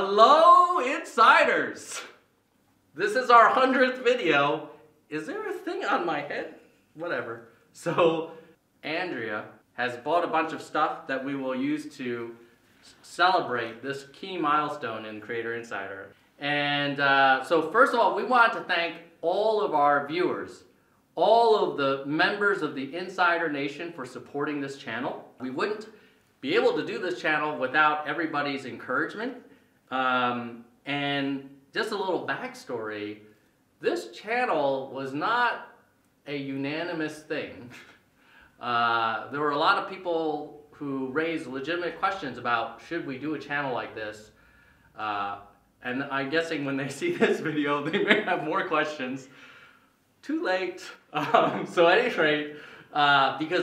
Hello, insiders! This is our 100th video. Is there a thing on my head? Whatever. So, Andrea has bought a bunch of stuff that we will use to celebrate this key milestone in Creator Insider. And so first of all, we want to thank all of our viewers, all of the members of the Insider Nation for supporting this channel. We wouldn't be able to do this channel without everybody's encouragement. And just a little backstory, this channel was not a unanimous thing. There were a lot of people who raised legitimate questions about should we do a channel like this. And I'm guessing when they see this video, they may have more questions. Too late. So at any rate, because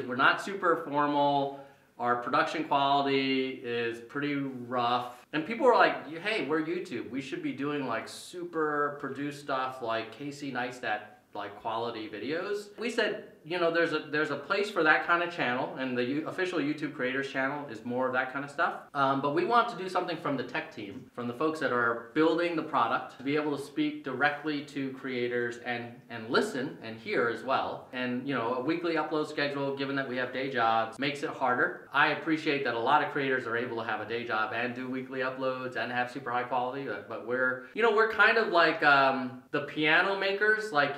we're not super formal, our production quality is pretty rough. And people are like, hey, we're YouTube. We should be doing like super produced stuff like Casey Neistat like quality videos. We said, you know, there's a place for that kind of channel, and the official YouTube creators channel is more of that kind of stuff. But we want to do something from the tech team, from the folks that are building the product, to be able to speak directly to creators and listen and hear as well. And you know, a weekly upload schedule, given that we have day jobs, makes it harder. I appreciate that a lot of creators are able to have a day job and do weekly uploads and have super high quality, but we're kind of like the piano makers, like,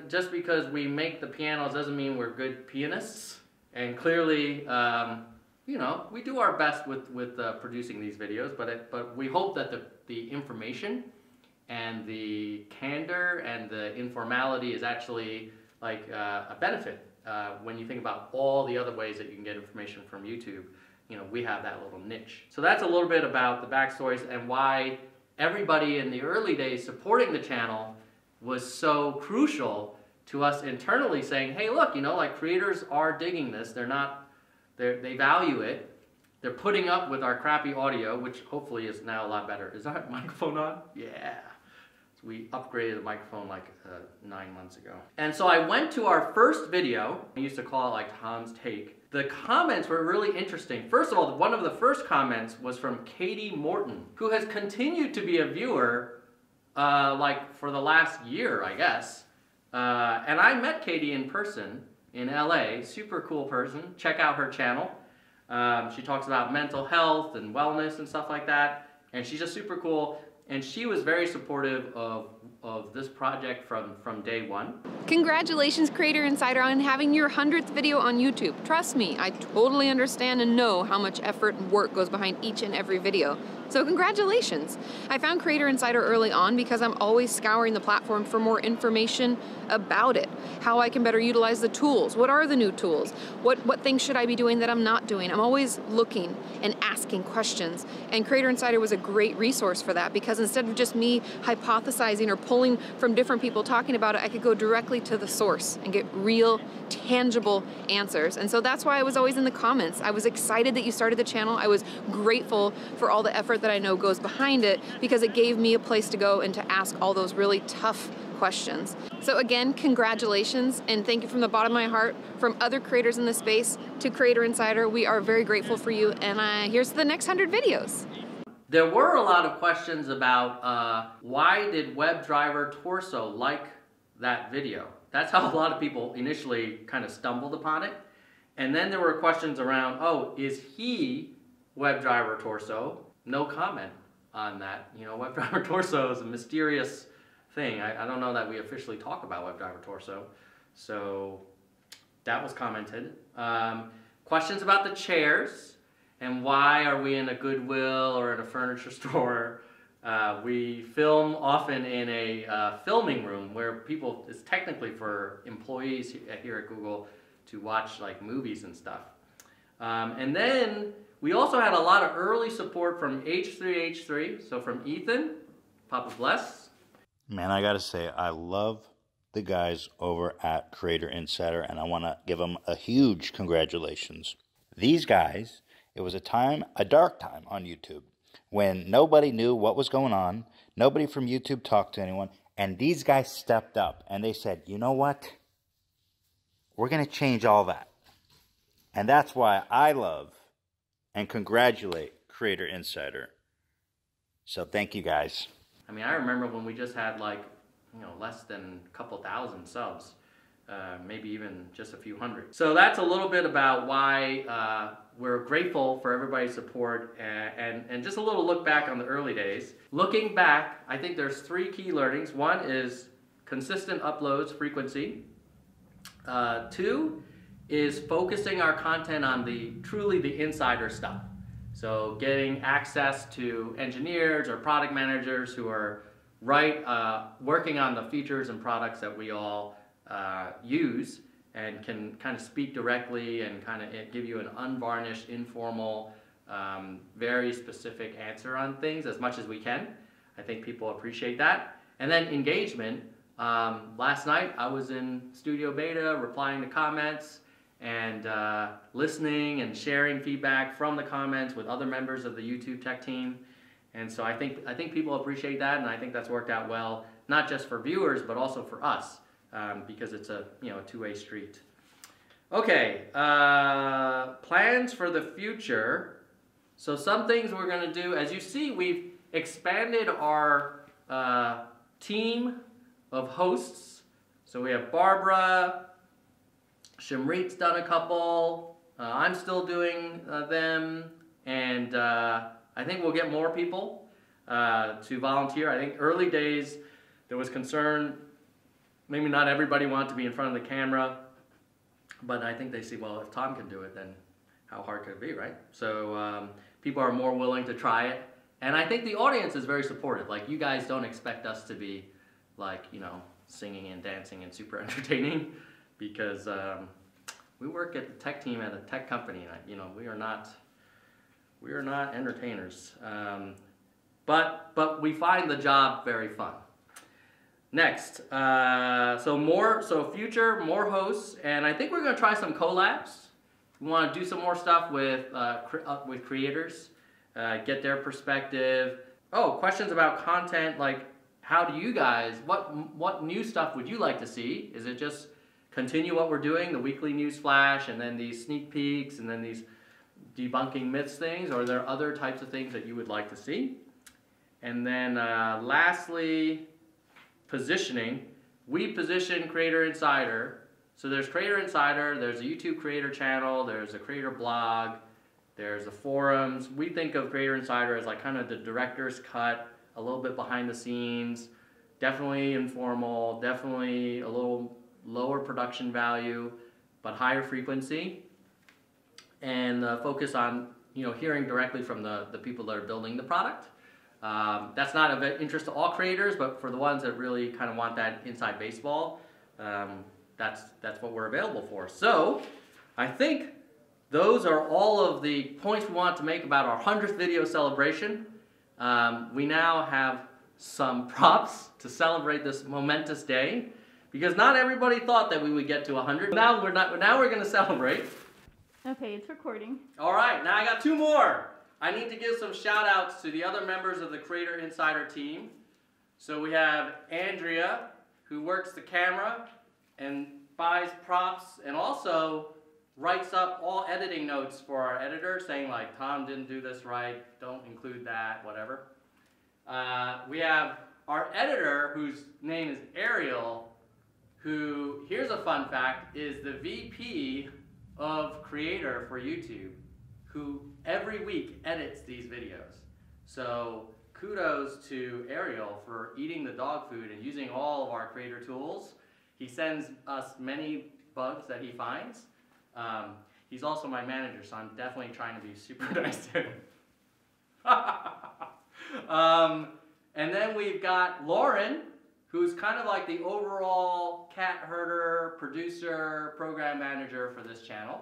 just because we make the pianos doesn't mean we're good pianists. And clearly, you know, we do our best with producing these videos, but we hope that the information and the candor and the informality is actually like a benefit. When you think about all the other ways that you can get information from YouTube, you know, we have that little niche. So that's a little bit about the backstories and why everybody in the early days supporting the channel was so crucial to us internally, saying, hey, look, you know, like, creators are digging this. They value it. They're putting up with our crappy audio, which hopefully is now a lot better. Is that microphone on? Yeah. So we upgraded the microphone like 9 months ago. And so I went to our first video. We used to call it like Tom's Take. The comments were really interesting. First of all, one of the first comments was from Katie Morton, who has continued to be a viewer like for the last year, I guess. And I met Katie in person in LA, super cool person. Check out her channel. She talks about mental health and wellness and stuff like that. And she's just super cool. And she was very supportive of this project from day one. Congratulations, Creator Insider, on having your 100th video on YouTube. Trust me, I totally understand and know how much effort and work goes behind each and every video. So congratulations. I found Creator Insider early on because I'm always scouring the platform for more information about it. How I can better utilize the tools. What are the new tools? What things should I be doing that I'm not doing? I'm always looking and asking questions. And Creator Insider was a great resource for that, because instead of just me hypothesizing or pulling from different people talking about it, I could go directly to the source and get real, tangible answers. And so that's why I was always in the comments. I was excited that you started the channel. I was grateful for all the effort that I know goes behind it, because it gave me a place to go and to ask all those really tough questions. So again, congratulations, and thank you from the bottom of my heart, from other creators in the space to Creator Insider. We are very grateful for you, and here's the next 100 videos. There were a lot of questions about why did WebDriver Torso like that video? That's how a lot of people initially kind of stumbled upon it. And then there were questions around, oh, is he WebDriver Torso? No comment on that. You know, WebDriver Torso is a mysterious thing. I don't know that we officially talk about WebDriver Torso. So that was commented. Questions about the chairs and why are we in a Goodwill or in a furniture store. We film often in a filming room where people, it's technically for employees here at Google to watch like movies and stuff. And then we also had a lot of early support from H3H3, so from Ethan, Papa Bless. Man, I gotta say, I love the guys over at Creator Insider, and I want to give them a huge congratulations. These guys, it was a dark time on YouTube, when nobody knew what was going on, nobody from YouTube talked to anyone, and these guys stepped up, and they said, you know what? We're going to change all that. And that's why I love and congratulate Creator Insider So thank you guys. I mean, I remember when we just had like, less than a couple thousand subs, maybe even just a few hundred. So that's a little bit about why we're grateful for everybody's support and just a little look back on the early days. Looking back, I think there's 3 key learnings. 1 is consistent uploads frequency. 2 is focusing our content on truly the insider stuff. So getting access to engineers or product managers who are working on the features and products that we all use and can kind of speak directly and kind of give you an unvarnished, informal, very specific answer on things as much as we can. I think people appreciate that. And then engagement. Last night I was in studio beta replying to comments and listening and sharing feedback from the comments with other members of the YouTube tech team. And so I think people appreciate that, and I think that's worked out well, not just for viewers, but also for us, because it's a two-way street. Okay, plans for the future. So some things we're going to do, as you see, we've expanded our team of hosts. So we have Barbara, Shimrit's done a couple, I'm still doing them, and I think we'll get more people to volunteer. I think early days there was concern, maybe not everybody wanted to be in front of the camera, but I think they see, well, if Tom can do it, then how hard could it be, right? So people are more willing to try it, and I think the audience is very supportive. Like, you guys don't expect us to be like, singing and dancing and super entertaining, because we work at the tech team at a tech company, and we are not entertainers, but we find the job very fun. Next, so future, more hosts, and I think we're going to try some collabs. We want to do some more stuff with creators, get their perspective. Oh, questions about content, like how do you guys, what new stuff would you like to see? Is it just continue what we're doing, the weekly news flash, and then these sneak peeks, and then these debunking myths things, or are there other types of things that you would like to see? And then lastly, positioning. We position Creator Insider. So there's Creator Insider, there's a YouTube creator channel, there's a creator blog, there's the forums. We think of Creator Insider as like kind of the director's cut, a little bit behind the scenes, definitely informal, definitely a little lower production value, but higher frequency. And focus on hearing directly from the people that are building the product. That's not of interest to all creators, but for the ones that really kind of want that inside baseball, that's what we're available for. So I think those are all of the points we want to make about our 100th video celebration. We now have some props to celebrate this momentous day, because not everybody thought that we would get to 100. Now we're going to celebrate. Okay, it's recording. All right, now I got 2 more. I need to give some shout outs to the other members of the Creator Insider team. So we have Andrea, who works the camera and buys props and also writes up all editing notes for our editor, saying like, Tom didn't do this right, don't include that, whatever. We have our editor, whose name is Ariel, who, here's a fun fact, is the VP of Creator for YouTube, who every week edits these videos. So kudos to Ariel for eating the dog food and using all of our creator tools. He sends us many bugs that he finds. He's also my manager, so I'm definitely trying to be super nice to him. And then we've got Lauren, who's kind of like the overall cat herder, producer, program manager for this channel.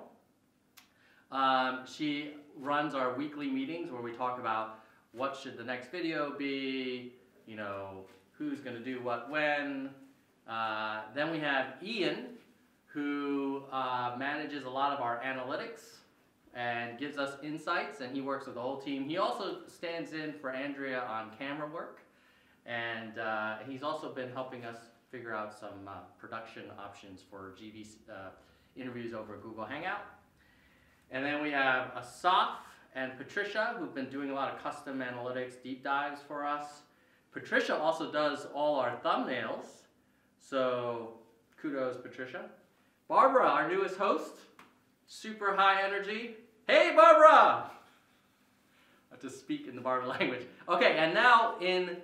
She runs our weekly meetings where we talk about what should the next video be, who's going to do what when. Then we have Ian, who manages a lot of our analytics and gives us insights, and he works with the whole team. He also stands in for Andrea on camera work, and he's also been helping us figure out some production options for GV interviews over Google Hangout. And then we have Asaf and Patricia, who've been doing a lot of custom analytics deep dives for us. Patricia also does all our thumbnails, so kudos, Patricia. Barbara, our newest host, super high energy. Hey, Barbara! I have to speak in the Barbara language. Okay, and now in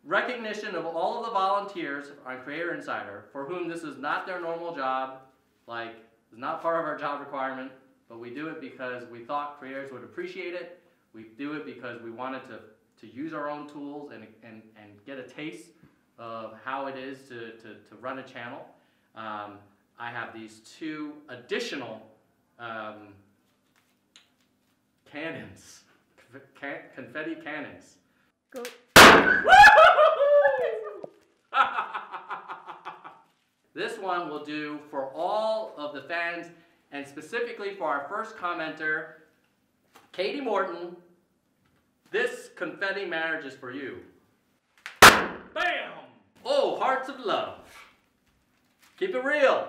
recognition of all of the volunteers on Creator Insider, for whom this is not their normal job, like, it's not part of our job requirement, but we do it because we thought creators would appreciate it. We do it because we wanted to use our own tools and get a taste of how it is to run a channel. I have these two additional cannons, confetti cannons. Go. This one will do for all of the fans, and specifically for our first commenter, Katie Morton. This confetti marriage is for you. Bam! Oh, hearts of love. Keep it real.